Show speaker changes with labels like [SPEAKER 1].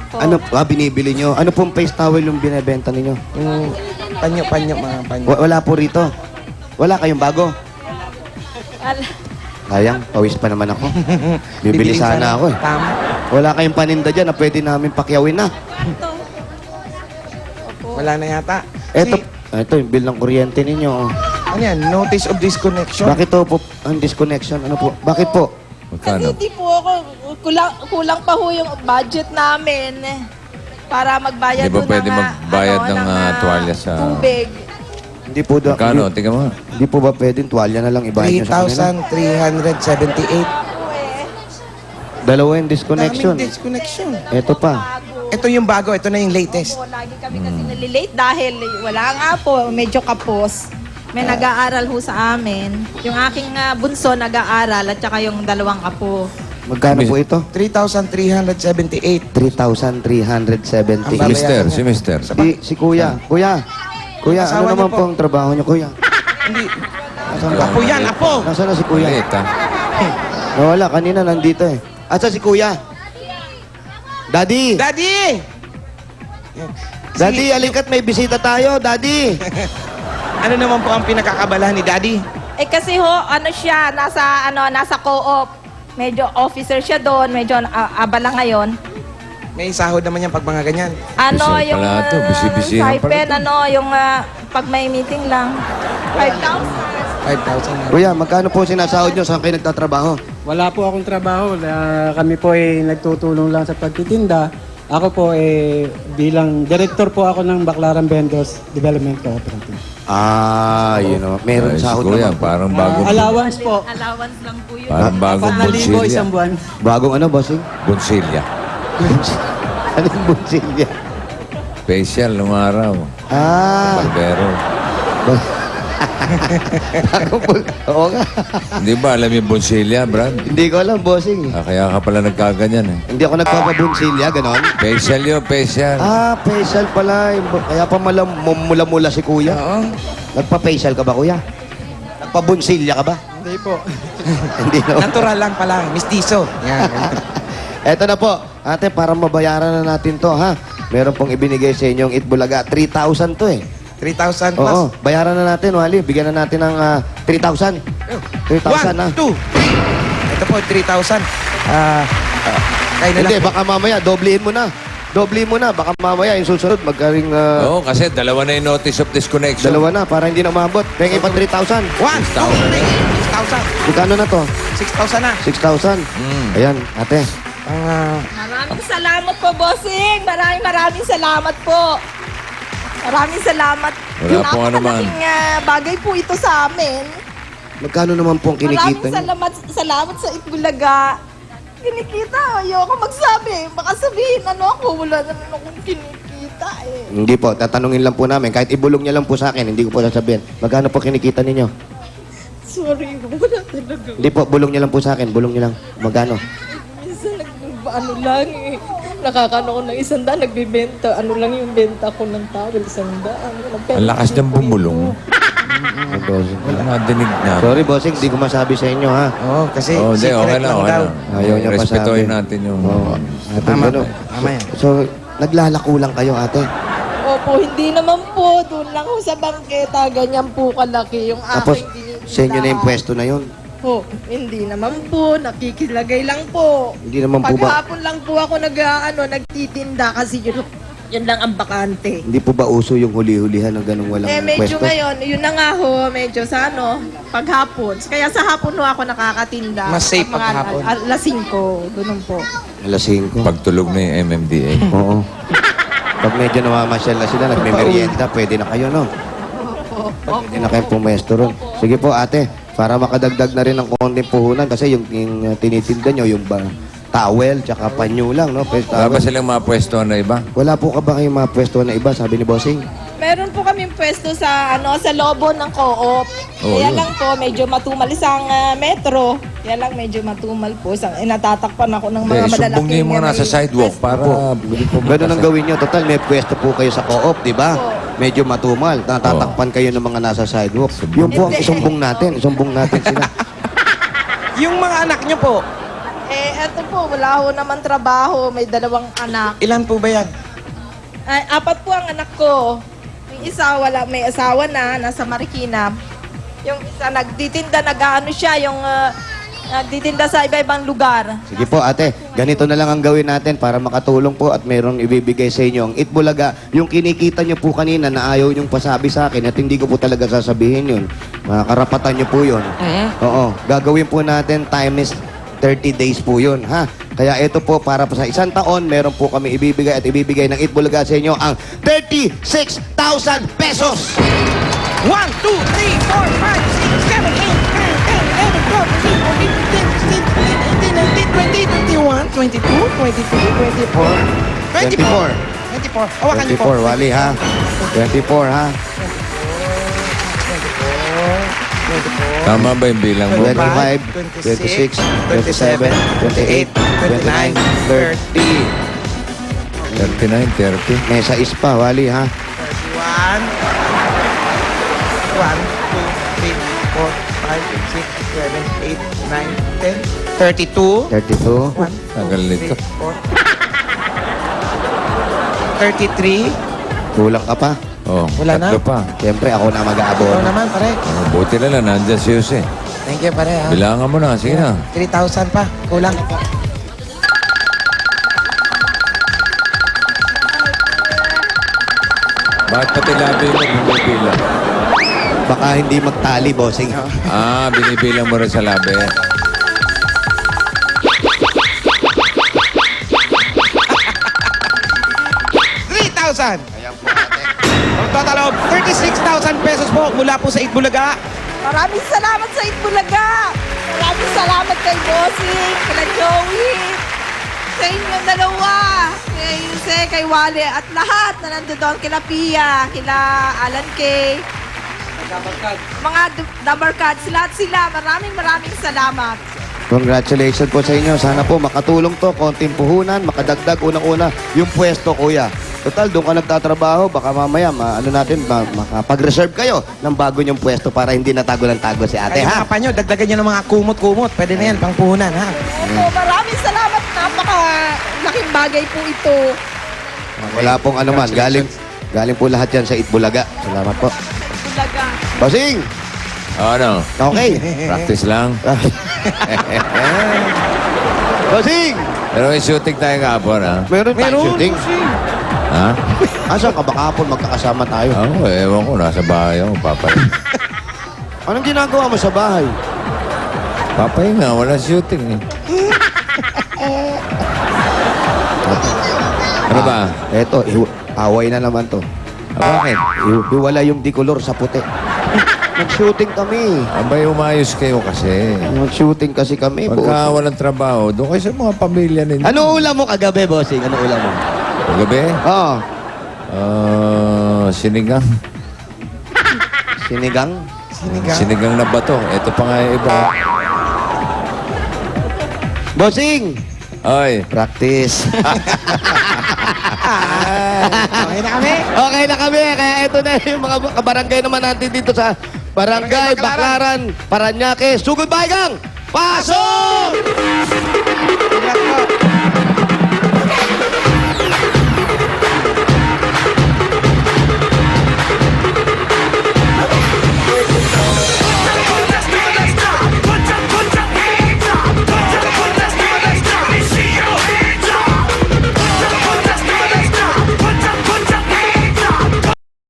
[SPEAKER 1] Opo.
[SPEAKER 2] Ano, binibili nyo? Ano pong face towel yung binibenta ninyo?
[SPEAKER 3] Yung panyo, mga panyo.
[SPEAKER 2] Wala po rito. Wala kayong bago. Sayang, pawis pa naman ako. Bibili sana ako eh.
[SPEAKER 3] Tama.
[SPEAKER 2] Wala kayong paninda dyan na pwede namin pakyawin na.
[SPEAKER 1] Ito. Opo.
[SPEAKER 3] Wala na yata.
[SPEAKER 2] Ito yung bill ng kuryente ninyo. Oh.
[SPEAKER 3] Ano yan? Notice of disconnection.
[SPEAKER 2] Bakit to po ang disconnection? Ano po? Bakit po?
[SPEAKER 1] Kasi
[SPEAKER 4] Magkano?
[SPEAKER 1] hindi po ako, kulang pa ho yung budget namin para magbayad
[SPEAKER 4] Hindi ba
[SPEAKER 1] doon
[SPEAKER 4] pwede magbayad ng tuwalya sa-
[SPEAKER 1] tubig.
[SPEAKER 2] Hindi po da,
[SPEAKER 4] Magkano? Tingnan mo.
[SPEAKER 2] Hindi po ba pwedeng tuwalya na lang ibayad nyo sa kanila?
[SPEAKER 3] 3,378.
[SPEAKER 2] Dalawa yung disconnection.
[SPEAKER 3] Daming disconnection.
[SPEAKER 2] Ito pa.
[SPEAKER 3] Ito yung bago. Ito na yung latest.
[SPEAKER 1] Po, lagi kami kasi nalilate dahil wala nga po, medyo kapos. May nag-aaral ho sa amin. Yung aking bunso nag-aaral at saka yung dalawang apo.
[SPEAKER 2] Magkano po ito?
[SPEAKER 3] 3,378.
[SPEAKER 2] 3,370.
[SPEAKER 3] Ang
[SPEAKER 4] Si Mister.
[SPEAKER 2] Si Kuya. Kuya, ano
[SPEAKER 3] Asawa niyo
[SPEAKER 2] naman
[SPEAKER 3] po?
[SPEAKER 2] po ang trabaho niyo, Kuya?
[SPEAKER 3] Hindi.
[SPEAKER 2] Nasaan ba?
[SPEAKER 3] Apo yan, apo.
[SPEAKER 2] Nasaan na si Kuya?
[SPEAKER 4] Maliit, ha?
[SPEAKER 2] Nawala, kanina nandito eh. Asa si Kuya? Daddy!
[SPEAKER 3] Daddy!
[SPEAKER 2] Daddy, alingkat may bisita tayo, Daddy!
[SPEAKER 3] Ano naman po ang pinakakabalahan ni Daddy?
[SPEAKER 1] Eh kasi ho, ano siya, nasa co-op. Medyo officer siya doon, medyo abala ngayon.
[SPEAKER 3] May sahod naman yan pag mga ganyan.
[SPEAKER 1] Ano
[SPEAKER 4] Busy
[SPEAKER 1] yung
[SPEAKER 4] pala to, busy-busy lang pala
[SPEAKER 1] stipend,
[SPEAKER 4] to.
[SPEAKER 1] ano yung pag may meeting lang. 5,000.
[SPEAKER 3] 5,000.
[SPEAKER 2] Kuya, magkano po sinasahod niyo? Saan kayo nagtatrabaho?
[SPEAKER 5] Wala po akong trabaho. Kami po ay nagtutulong lang sa pagtitinda. Ako po bilang director po ako ng Baclaran Vendors Development Cooperative.
[SPEAKER 2] Yun o. Meron
[SPEAKER 4] Ay, si
[SPEAKER 2] sahod
[SPEAKER 4] Kuya,
[SPEAKER 2] naman po.
[SPEAKER 4] parang bagong...
[SPEAKER 5] Allowance po.
[SPEAKER 1] Allowance lang po yun.
[SPEAKER 4] Parang bagong
[SPEAKER 5] 4,000
[SPEAKER 4] bunsilya.
[SPEAKER 5] isang buwan.
[SPEAKER 2] Bagong ano, bossing?
[SPEAKER 4] Bunsilya.
[SPEAKER 2] Ano yung bunsilya?
[SPEAKER 4] Facial nung araw. Barbero.
[SPEAKER 2] Oo nga.
[SPEAKER 4] Hindi ba alam yung bunsilya, Brad?
[SPEAKER 2] Hindi ko alam, bossing.
[SPEAKER 4] Kaya ka pala nagkaganyan eh.
[SPEAKER 2] Hindi ako nagpapabunsilya, ganon.
[SPEAKER 4] Facial yun, facial.
[SPEAKER 2] Facial pala. Kaya pa mula-mula si Kuya.
[SPEAKER 3] Oo.
[SPEAKER 2] Nagpa-facial ka ba, Kuya? Nagpa-bunsilya ka ba?
[SPEAKER 5] Hindi po.
[SPEAKER 2] Hindi naman.
[SPEAKER 3] Natural lang pala. Mistiso. Yan.
[SPEAKER 2] Eto na po. Ate, para mabayaran na natin to, ha? Meron pong ibinigay sa inyong Itbulaga. 3,000 to eh.
[SPEAKER 3] 3,000 plus.
[SPEAKER 2] Oo, bayaran na natin, Wally. Bigyan na natin ng 3,000. 3,000 na.
[SPEAKER 3] 1, 2. Ito po, 3,000. Kayo na
[SPEAKER 2] Hindi,
[SPEAKER 3] lang.
[SPEAKER 2] baka mamaya, doblehin mo na. Doblehin mo na. Baka mamaya, yung susunod, magkaring
[SPEAKER 4] Oo, kasi dalawa na yung notice of disconnection.
[SPEAKER 2] dalawa na, para hindi na umabot. Pengi pa 3,000.
[SPEAKER 3] 1, 2, 3. 6,000.
[SPEAKER 2] Magkano na to?
[SPEAKER 3] 6,000 na.
[SPEAKER 2] 6,000. Ayan, ate.
[SPEAKER 1] Maraming salamat po, bossing. Maraming salamat po. Maraming salamat.
[SPEAKER 4] Wala po ano man.
[SPEAKER 1] Napakalaking bagay po ito sa amin.
[SPEAKER 2] Magkano naman po ang kinikita
[SPEAKER 1] Maraming
[SPEAKER 2] niyo?
[SPEAKER 1] salamat sa Itbulaga. Kinikita, ayoko magsabi. Baka sabihin, wala naman akong kinikita eh.
[SPEAKER 2] Hindi po, tatanungin lang po namin. Kahit ibulong niya lang po sa akin, hindi ko po sasabihin. Magkano po kinikita ninyo?
[SPEAKER 1] Sorry, wala talaga.
[SPEAKER 2] Hindi po, bulong niya lang po sa akin. Bulong niya lang. Magkano?
[SPEAKER 1] Minsan lang eh. Nakakano ko ng 100, nagbibenta. Ano lang yung benta ko ng towel, 100.
[SPEAKER 4] Ang lakas ng bumulong. Wala nadinig na.
[SPEAKER 2] Sorry, bossing, hindi ko masabi sa inyo, ha?
[SPEAKER 3] Oo, kasi
[SPEAKER 4] Hindi,
[SPEAKER 3] secret
[SPEAKER 4] okay lang,
[SPEAKER 3] lang
[SPEAKER 4] okay
[SPEAKER 3] daw.
[SPEAKER 4] lang.
[SPEAKER 2] Ayaw niya pa
[SPEAKER 4] Respetuhin
[SPEAKER 2] sabi.
[SPEAKER 4] natin yung...
[SPEAKER 2] Oo.
[SPEAKER 3] Tama.
[SPEAKER 2] Ano?
[SPEAKER 3] Tama yan.
[SPEAKER 2] So, naglalako lang kayo, ate.
[SPEAKER 1] Opo, hindi naman po. Doon lang ho sa bangketa. Ganyan po kalaki yung
[SPEAKER 2] Tapos,
[SPEAKER 1] aking dinidila.
[SPEAKER 2] sa inyo na yung pwesto na yun.
[SPEAKER 1] Oh, hindi naman po. Nakikilagay lang po.
[SPEAKER 2] Hindi naman po ba,
[SPEAKER 1] Paghapon lang po ako nagtitinda kasi yun lang ang bakante.
[SPEAKER 2] hindi po ba uso yung huli-hulihan ng ganung walang
[SPEAKER 1] Medyo
[SPEAKER 2] pwesto?
[SPEAKER 1] ngayon, yun na nga ho, medyo sa paghapon. Kaya sa hapon ho ako nakakatinda.
[SPEAKER 3] Mas safe
[SPEAKER 1] Mga
[SPEAKER 3] paghapon.
[SPEAKER 1] Alas 5, ganun po.
[SPEAKER 2] Alas 5.
[SPEAKER 4] Pagtulog na yung MMDA.
[SPEAKER 2] Oo. Pag medyo namamasyal na sila, nagme-merienda, pwede na kayo, no? Pwede na kayong pumesto ron. Sige po, ate, para makadagdag na rin ng konting puhunan kasi yung tinitinda nyo, yung towel, tsaka panyo lang, no? Fresh
[SPEAKER 4] Wala ba
[SPEAKER 2] towel.
[SPEAKER 4] silang mga pwesto na iba?
[SPEAKER 2] Wala po ka ba kayong mga pwesto na iba, sabi ni Bossing?
[SPEAKER 1] Meron po kaming pwesto sa sa lobo ng co-op. Kaya
[SPEAKER 4] yun.
[SPEAKER 1] lang po medyo matumal isang metro. Kaya lang medyo matumal po natatakpan ako ng mga malalaking.
[SPEAKER 4] Sumbong niyo yung mga nasa sidewalk para...
[SPEAKER 2] Ganun ang gawin nyo. Total, may pwesto po kayo sa co-op, di ba? Medyo matumal. Natatakpan kayo ng mga nasa sidewalk. Yung po ang isumbong natin. Isumbong natin sila.
[SPEAKER 3] Yung mga anak nyo po,
[SPEAKER 1] Eto po, wala ho naman trabaho. May 2 anak.
[SPEAKER 3] Ilan po ba yan?
[SPEAKER 1] Ay, 4 po ang anak ko. Yung isa, may asawa na, nasa Marikina. Yung isa, nagtitinda, nag-ano siya, yung nagtitinda sa iba-ibang lugar.
[SPEAKER 2] Sige po, ate. Ganito na lang ang gawin natin para makatulong po at mayroong ibibigay sa inyo. Ang Itbulaga, yung kinikita nyo po kanina na ayaw nyong pasabi sa akin at hindi ko po talaga sasabihin yun. Karapatan nyo po yun. Oo. Gagawin po natin time is 30 days po yun, ha? Kaya ito po, para po sa 1 taon, meron po kami ibibigay at ibibigay ng Itbulaga sa inyo ang 36,000 pesos!
[SPEAKER 3] 1, 2, 3, 4, 5, 6, 7, 8, 9, 10, 11, 12, 13, 14, 15, 16, 17, 18, 19, 20, 21, 22, 23, 24, 25, 26, 27, 28, 29, 30. Hawakan niyo po.
[SPEAKER 2] 24, Wally, ha? 24, ha?
[SPEAKER 3] 24,
[SPEAKER 4] Tama ba yung bilang mo?
[SPEAKER 2] 25, 26, 27, 28, 29, 30.
[SPEAKER 4] 39, 30.
[SPEAKER 2] May 6 pa, Wally, ha?
[SPEAKER 3] 31, 1, 2, 3, 4, 5, 6, 7, 8, 9, 10, 32,
[SPEAKER 2] 32.
[SPEAKER 3] 1,
[SPEAKER 4] Tagal nito.
[SPEAKER 3] 33.
[SPEAKER 2] Kulang ka pa.
[SPEAKER 4] Oh,
[SPEAKER 3] Wala na.
[SPEAKER 4] tatlo pa.
[SPEAKER 2] Siyempre, ako na
[SPEAKER 3] Ikaw
[SPEAKER 2] mag-aabono.
[SPEAKER 3] naman, pare.
[SPEAKER 4] Oh, buti na lang, nandyan si Jose.
[SPEAKER 3] Thank you, pare. Ha?
[SPEAKER 4] Bilangan mo na, sige na.
[SPEAKER 3] 3,000 pa. Kulang.
[SPEAKER 4] Bakit pati labi mo binibilang?
[SPEAKER 2] Baka hindi magtali, bossing.
[SPEAKER 4] Ah, binibilang mo rin sa labi.
[SPEAKER 3] $3,000. Ang total of 36,000 pesos po mula po sa Itbulaga.
[SPEAKER 1] Maraming salamat sa Itbulaga. Maraming salamat kay Bossing, kay Joey, sa inyong dalawa, kay Jose, kay Wale, at lahat na nandoon, kila Pia, kila Alan Kay, mga Dabarkads, lahat sila. Maraming salamat.
[SPEAKER 2] Congratulations po sa inyo. Sana po makatulong to. Konting puhunan, makadagdag. Unang-una, yung pwesto, kuya. Total, doon ka nagtatrabaho. Baka mamaya, makapag-reserve kayo ng bago niyong pwesto para hindi natago ng tago si ate,
[SPEAKER 3] Ay,
[SPEAKER 2] ha?
[SPEAKER 3] mga panyo, dagdagan nyo ng mga kumot-kumot. Pwede na yan, pang puhunan, ha?
[SPEAKER 1] Opo, maraming salamat. Napaka-laking bagay po ito.
[SPEAKER 2] Wala pong anuman. Galing po lahat yan sa Itbulaga. Salamat po.
[SPEAKER 1] Itbulaga.
[SPEAKER 2] Bossing!
[SPEAKER 4] Ano?
[SPEAKER 2] Okay.
[SPEAKER 4] Practice lang.
[SPEAKER 2] Bossing!
[SPEAKER 4] Pero may shooting tayo kahapon, ha?
[SPEAKER 2] Meron tayong shooting.
[SPEAKER 4] Ha?
[SPEAKER 2] Asan ka ba kahapon? Magkakasama tayo.
[SPEAKER 4] Ako, ewan ko. Nasa bahay ako. Papay.
[SPEAKER 2] Anong ginagawa mo sa bahay?
[SPEAKER 4] Papay nga. Wala shooting, eh. Ano ba?
[SPEAKER 2] Eto, away na naman to.
[SPEAKER 4] Bakit?
[SPEAKER 2] Hiwala yung dikolor sa puti. Nag-shooting kami.
[SPEAKER 4] Abay, umayos kayo kasi.
[SPEAKER 2] Nag-shooting kasi kami.
[SPEAKER 4] Pagka walang trabaho, doon kayo sa mga pamilya ninyo.
[SPEAKER 2] Ano ulam mo kagabi, bossing? Ano ulam mo?
[SPEAKER 4] Gabi?
[SPEAKER 2] Oo.
[SPEAKER 4] Sinigang.
[SPEAKER 2] Sinigang?
[SPEAKER 4] Sinigang na bato. Ito pa nga yung iba.
[SPEAKER 2] Bossing!
[SPEAKER 4] Ay,
[SPEAKER 2] Practice.
[SPEAKER 3] Okay na kami.
[SPEAKER 2] Okay na kami. Kaya ito na yung mga kabarangay naman natin dito sa Barangay Baclaran, Paranaque, Sugod Baygang. Pasok!
[SPEAKER 3] Ingat po.